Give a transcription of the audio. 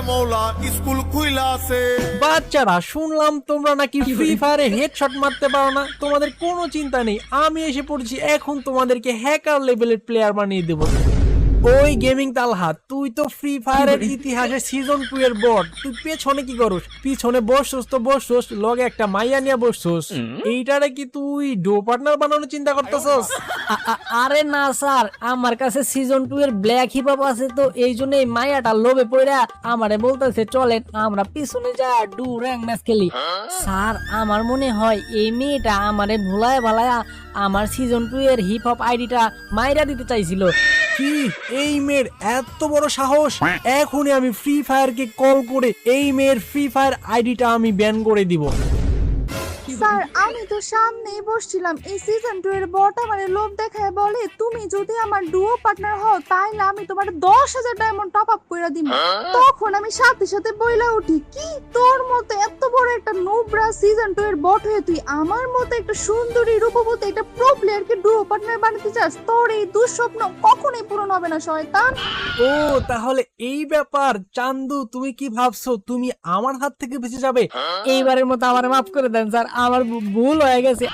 মৌলা স্কুল খুইলা আছে। বাচ্চারা শুনলাম তোমরা নাকি ফ্রি ফায়ারে হেডশট মারতে পারো না, তোমাদের কোনো চিন্তা নেই, আমি এসে পড়ছি, এখন তোমাদেরকে হ্যাকার লেভেলের প্লেয়ার বানিয়ে দেবো। ওই গেমিং তালহা, তুই তো ফ্রি ফায়ারের ইতিহাসে সিজন 2 এর বট, তুই পেছনে কি করস? পিছনে বসছস তো বসছস, লগে একটা মাইয়া নিয়ে বসছস, এইটারে কি তুই ডো পার্টনার বানানোর চিন্তা করতেছস? আরে না স্যার, আমার কাছে সিজন 2 এর ব্ল্যাক হিপ হপ আছে, তো এই জন্য এই মায়াটা লোভে পড়া আমারে বলতেছে চলেন আমরা পিছনে যা ডু র্যাঙ্ক ম্যাচ খেলি। স্যার আমার মনে হয় এই মেয়েটা আমারে ভুলায় ভালায়া আমার সিজন 2 এর হিপ হপ আইডিটা মাইরা দিতে চাইছিল। কি এই মেয়ের এত বড় সাহস! এখনই আমি ফ্রি ফায়ারকে কল করে এই মেয়ের ফ্রি ফায়ার আইডিটা আমি ব্যান করে দিব। স্যার আমি তো সামনেই বসছিলাম, এই সিজন 2 এর বট আমারে লোভ দেখায় বলে তুমি যদি আমার ডুও পার্টনার হও তাহলে আমি তোমার 10,000 ডায়মন্ড টপ আপ কইরা দিব। তখন আমি সাথে সাথে বইলা উঠি, কি তোর মতো এত বড় একটা নোবরা সিজন 2 এর বট হয়ে তুই আমার মতো একটা সুন্দরী রূপবতী একটা প্রো প্লেয়ারকে ডুও পার্টনার বানাতে চাস? তোর এই দুঃস্বপ্ন কখনোই পূরণ হবে না শয়তান। ও তাহলে এই ব্যাপার। চান্দু তুমি কি ভাবছো তুমি আমার হাত থেকে বেঁচে যাবে? এইবারের মতো আমার মাফ করে দেন স্যার, আমার ভুল হয়ে গেছে।